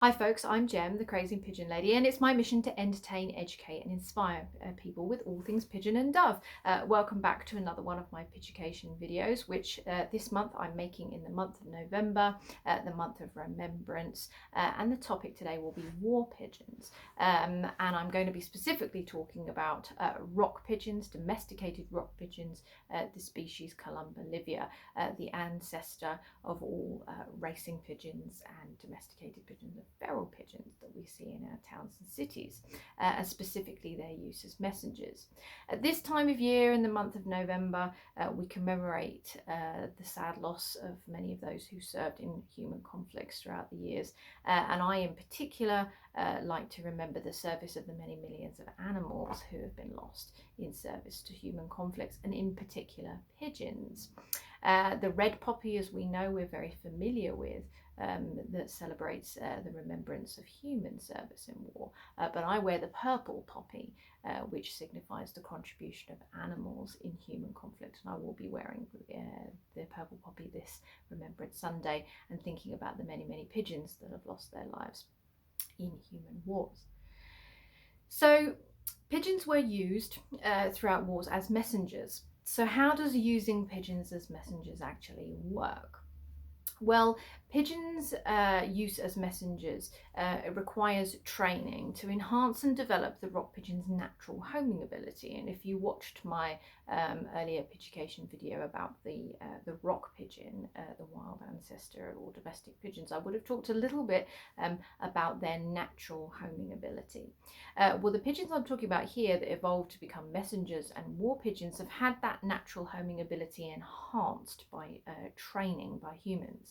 Hi folks, I'm Jem, the Crazy Pigeon Lady, and it's my mission to entertain, educate and inspire people with all things pigeon and dove. Welcome back to another one of my Pigeocation videos, which this month I'm making in the month of November, the month of Remembrance, and the topic today will be war pigeons. And I'm going to be specifically talking about rock pigeons, domesticated rock pigeons, the species Columba livia, the ancestor of all racing pigeons and domesticated pigeons, feral pigeons that we see in our towns and cities, and specifically their use as messengers. At this time of year, in the month of November, we commemorate the sad loss of many of those who served in human conflicts throughout the years, and I in particular like to remember the service of the many millions of animals who have been lost in service to human conflicts, and in particular pigeons. The red poppy, as we know, we're very familiar with, that celebrates the remembrance of human service in war. But I wear the purple poppy, which signifies the contribution of animals in human conflict. And I will be wearing the purple poppy this Remembrance Sunday and thinking about the many, many pigeons that have lost their lives in human wars. So pigeons were used throughout wars as messengers. So how does using pigeons as messengers actually work? Well, pigeons' use as messengers requires training to enhance and develop the rock pigeon's natural homing ability. And if you watched my earlier Pigeocation video about the rock pigeon, the wild ancestor of all domestic pigeons, I would have talked a little bit about their natural homing ability. Well, the pigeons I'm talking about here that evolved to become messengers and war pigeons have had that natural homing ability enhanced by training by humans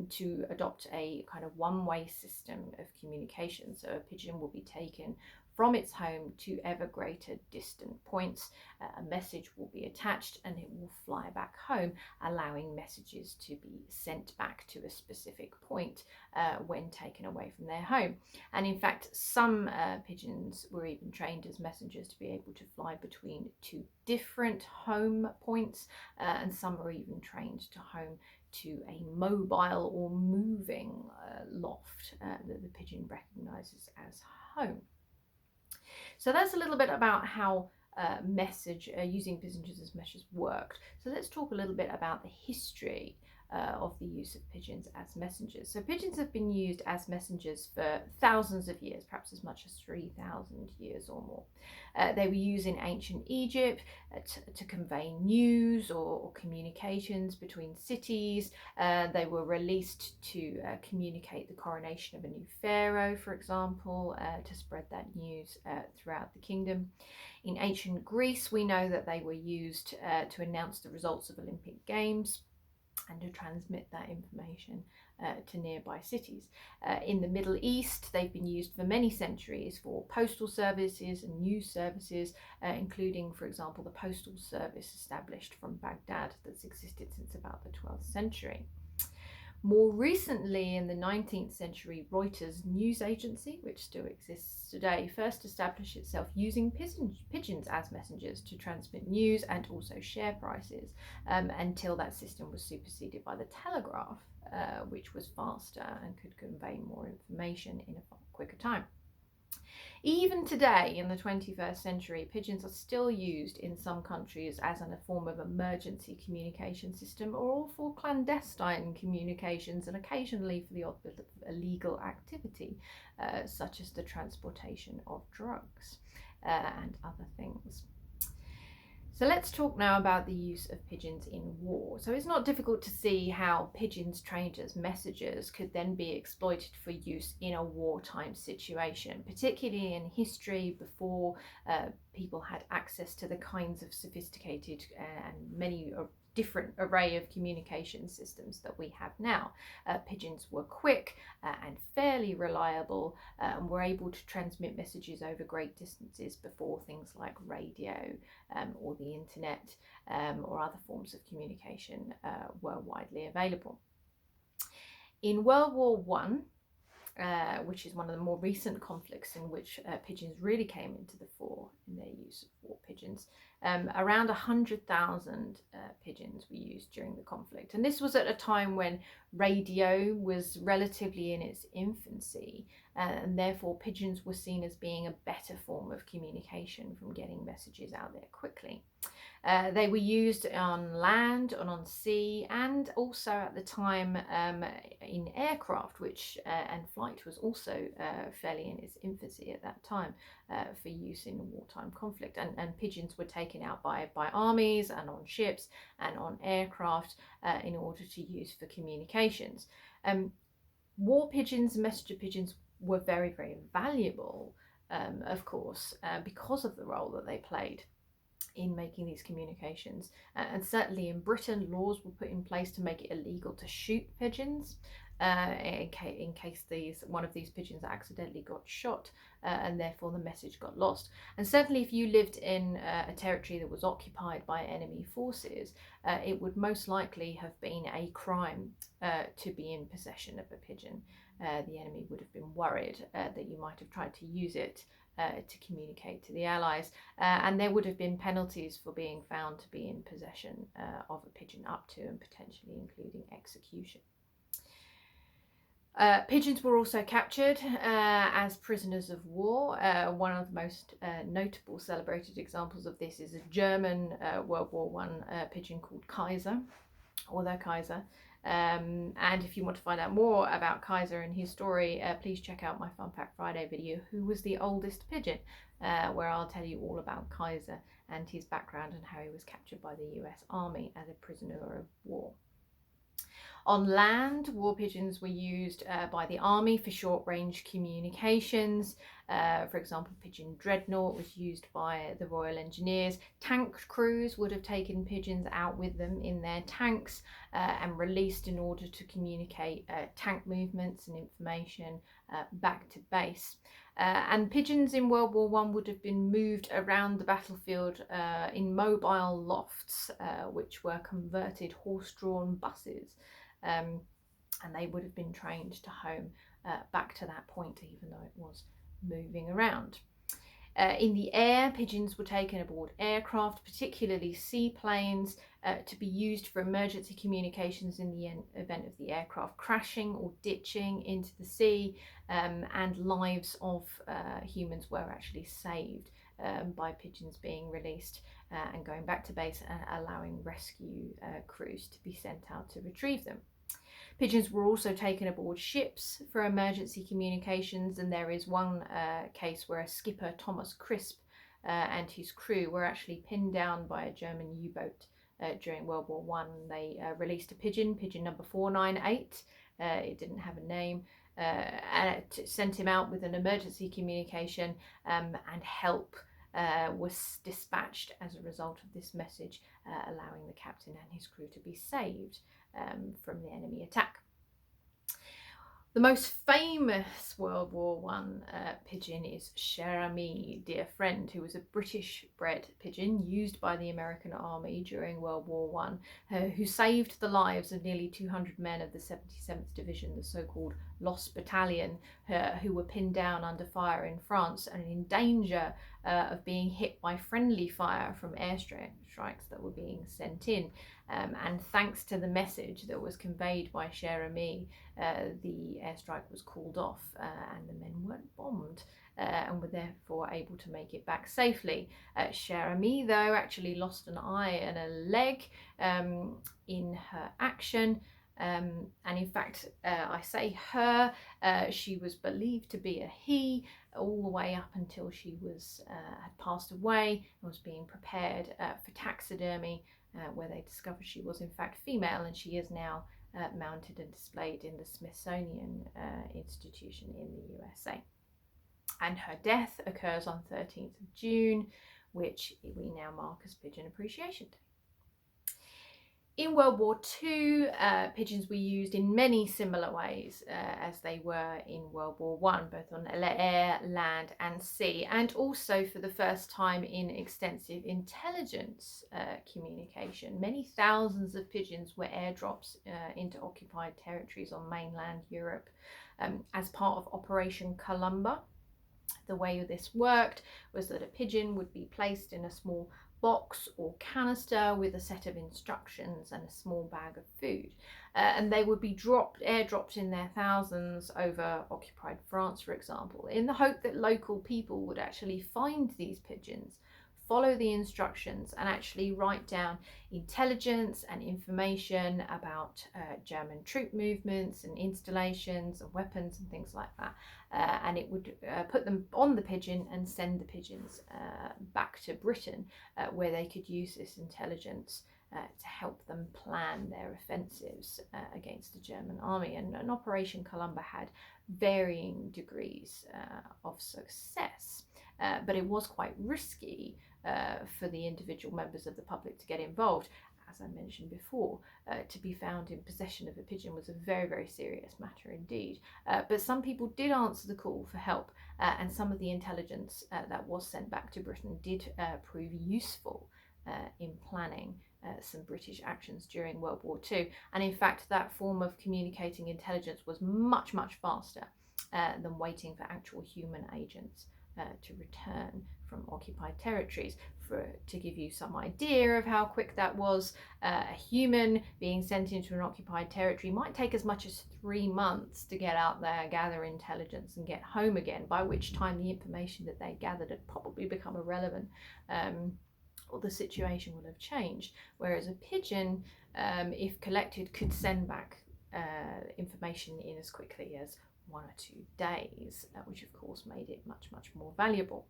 to adopt a kind of one-way system of communication. So a pigeon will be taken from its home to ever greater distant points. A message will be attached and it will fly back home, allowing messages to be sent back to a specific point when taken away from their home. And in fact, some pigeons were even trained as messengers to be able to fly between two different home points, and some are even trained to home to a mobile or moving loft that the pigeon recognises as home. So that's a little bit about how using pigeons as messengers worked. So let's talk a little bit about the history of the use of pigeons as messengers. So pigeons have been used as messengers for thousands of years, perhaps as much as 3,000 years or more. They were used in ancient Egypt to convey news or communications between cities. They were released to communicate the coronation of a new pharaoh, for example, to spread that news throughout the kingdom. In ancient Greece, we know that they were used to announce the results of Olympic Games and to transmit that information to nearby cities. In the Middle East, they've been used for many centuries for postal services and news services, including, for example, the postal service established from Baghdad that's existed since about the 12th century. More recently, in the 19th century, Reuters news agency, which still exists today, first established itself using pigeons as messengers to transmit news and also share prices, until that system was superseded by the telegraph, which was faster and could convey more information in a far quicker time. Even today, in the 21st century, pigeons are still used in some countries as a form of emergency communication system, or for clandestine communications, and occasionally for the odd bit of illegal activity, such as the transportation of drugs and other things. So let's talk now about the use of pigeons in war. So it's not difficult to see how pigeons trained as messengers could then be exploited for use in a wartime situation, particularly in history before people had access to the kinds of sophisticated and many different array of communication systems that we have now. Pigeons were quick and fairly reliable, and were able to transmit messages over great distances before things like radio or the internet or other forms of communication were widely available. In World War One, which is one of the more recent conflicts in which pigeons really came into the fore in their use of war pigeons. Around 100,000 pigeons were used during the conflict. And this was at a time when radio was relatively in its infancy, and therefore pigeons were seen as being a better form of communication from getting messages out there quickly. They were used on land and on sea, and also at the time in aircraft, which and flight was also fairly in its infancy at that time for use in wartime conflict. And pigeons were taken out by armies and on ships and on aircraft in order to use for communications. War pigeons and messenger pigeons were very, very valuable, of course, because of the role that they played in making these communications. And certainly in Britain, laws were put in place to make it illegal to shoot pigeons in case one of these pigeons accidentally got shot and therefore the message got lost. And certainly if you lived in a territory that was occupied by enemy forces, it would most likely have been a crime to be in possession of a pigeon. The enemy would have been worried that you might have tried to use it to communicate to the Allies, and there would have been penalties for being found to be in possession of a pigeon, up to and potentially including execution. Pigeons were also captured as prisoners of war. One of the most notable celebrated examples of this is a German World War I pigeon called Kaiser, or the Kaiser. And if you want to find out more about Kaiser and his story, please check out my Fun Fact Friday video, Who Was the Oldest Pigeon?, where I'll tell you all about Kaiser and his background and how he was captured by the US Army as a prisoner of war. On land, war pigeons were used by the army for short-range communications. For example, Pigeon Dreadnought was used by the Royal Engineers. Tank crews would have taken pigeons out with them in their tanks and released in order to communicate tank movements and information back to base. And pigeons in World War I would have been moved around the battlefield in mobile lofts, which were converted horse-drawn buses. And they would have been trained to home back to that point, even though it was moving around. In the air, pigeons were taken aboard aircraft, particularly seaplanes, to be used for emergency communications in the event of the aircraft crashing or ditching into the sea, and lives of humans were actually saved by pigeons being released and going back to base, and allowing rescue crews to be sent out to retrieve them. Pigeons were also taken aboard ships for emergency communications, and there is one case where a skipper, Thomas Crisp, and his crew were actually pinned down by a German U-boat during World War I. They released a pigeon number 498. It didn't have a name, and it sent him out with an emergency communication, and help was dispatched as a result of this message, allowing the captain and his crew to be saved from the enemy attack. The most famous World War I pigeon is Cher Ami, Dear Friend, who was a British-bred pigeon used by the American Army during World War I, who saved the lives of nearly 200 men of the 77th Division, the so-called Lost Battalion, who were pinned down under fire in France and in danger of being hit by friendly fire from airstrikes that were being sent in. And thanks to the message that was conveyed by Cher Ami, the airstrike was called off and the men weren't bombed and were therefore able to make it back safely. Cher Ami, though, actually lost an eye and a leg in her action. And in fact, I say her, she was believed to be a he all the way up until she was had passed away and was being prepared for taxidermy, where they discovered she was in fact female, and she is now mounted and displayed in the Smithsonian Institution in the USA. And her death occurs on 13th of June, which we now mark as Pigeon Appreciation Day. In World War II, pigeons were used in many similar ways as they were in World War I, both on air, land and sea, and also for the first time in extensive intelligence communication. Many thousands of pigeons were airdrops into occupied territories on mainland Europe as part of Operation Columba. The way this worked was that a pigeon would be placed in a small box or canister with a set of instructions and a small bag of food. And they would be airdropped in their thousands over occupied France, for example, in the hope that local people would actually find these pigeons, follow the instructions, and actually write down intelligence and information about German troop movements and installations and weapons and things like that. And it would put them on the pigeon and send the pigeons back to Britain, where they could use this intelligence to help them plan their offensives against the German army. And Operation Columba had varying degrees of success, but it was quite risky for the individual members of the public to get involved. As I mentioned before, to be found in possession of a pigeon was a very, very serious matter indeed. But some people did answer the call for help, and some of the intelligence that was sent back to Britain did prove useful in planning some British actions during World War II. And in fact, that form of communicating intelligence was much, much faster than waiting for actual human agents to return from occupied territories. To give you some idea of how quick that was, a human being sent into an occupied territory might take as much as 3 months to get out there, gather intelligence, and get home again, by which time the information that they gathered had probably become irrelevant, or the situation will have changed. Whereas a pigeon, if collected, could send back information in as quickly as 1 or 2 days, which of course made it much, much more valuable.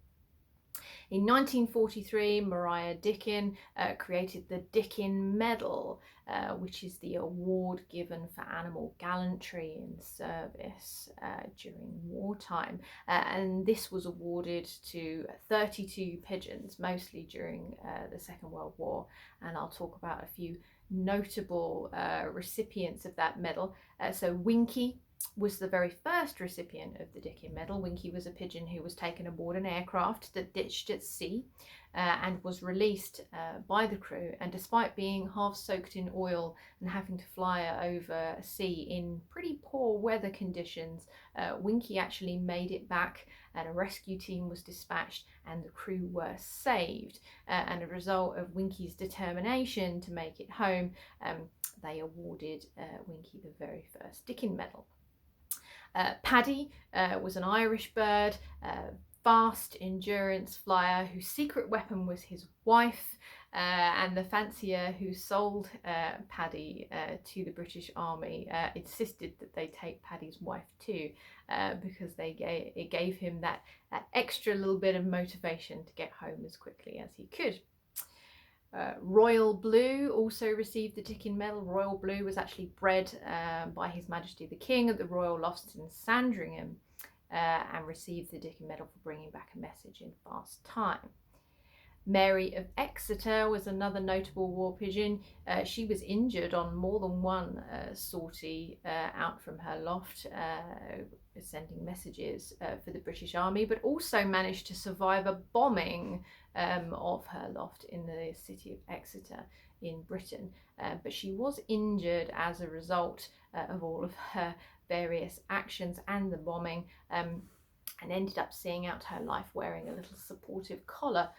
In 1943, Maria Dickin created the Dickin Medal, which is the award given for animal gallantry in service during wartime. And this was awarded to 32 pigeons, mostly during the Second World War. And I'll talk about a few notable recipients of that medal. So Winky was the very first recipient of the Dickin Medal. Winky was a pigeon who was taken aboard an aircraft that ditched at sea and was released by the crew. And despite being half soaked in oil and having to fly over sea in pretty poor weather conditions, Winky actually made it back, and a rescue team was dispatched and the crew were saved. And as a result of Winky's determination to make it home, they awarded Winky the very first Dickin Medal. Paddy was an Irish bird, fast endurance flyer whose secret weapon was his wife, and the fancier who sold Paddy to the British Army insisted that they take Paddy's wife too, because it gave him that extra little bit of motivation to get home as quickly as he could. Royal Blue also received the Dickin Medal. Royal Blue was actually bred by His Majesty the King at the Royal Lofts in Sandringham, and received the Dickin Medal for bringing back a message in fast time. Mary of Exeter was another notable war pigeon. She was injured on more than one sortie out from her loft, sending messages for the British Army, but also managed to survive a bombing of her loft in the city of Exeter in Britain. But she was injured as a result of all of her various actions and the bombing, and ended up seeing out her life wearing a little supportive collar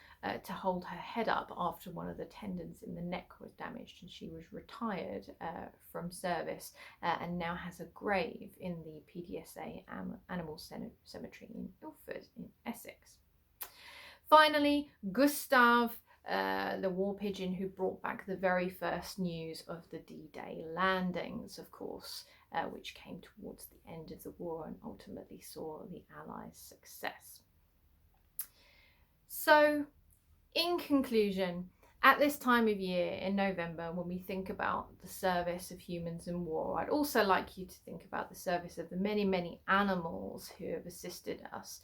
to hold her head up after one of the tendons in the neck was damaged, and she was retired from service and now has a grave in the PDSA Animal Cemetery in Ilford in Essex. Finally, Gustav, the war pigeon who brought back the very first news of the D-Day landings, of course, which came towards the end of the war and ultimately saw the Allies' success. So, in conclusion, at this time of year in November, when we think about the service of humans in war, I'd also like you to think about the service of the many, many animals who have assisted us.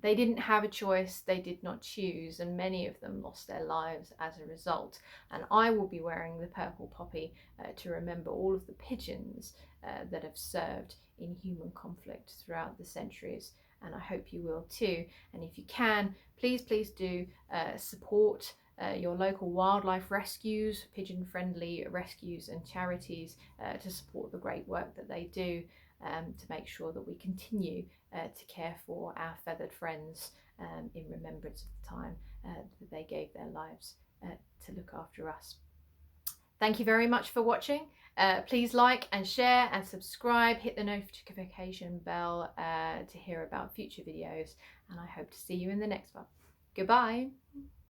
They didn't have a choice, they did not choose, and many of them lost their lives as a result. And I will be wearing the purple poppy to remember all of the pigeons that have served in human conflict throughout the centuries, and I hope you will too. And if you can, please do support your local wildlife rescues, pigeon-friendly rescues and charities to support the great work that they do. to make sure that we continue to care for our feathered friends in remembrance of the time that they gave their lives to look after us. Thank you very much for watching. Please like and share and subscribe, hit the notification bell to hear about future videos, and I hope to see you in the next one. Goodbye.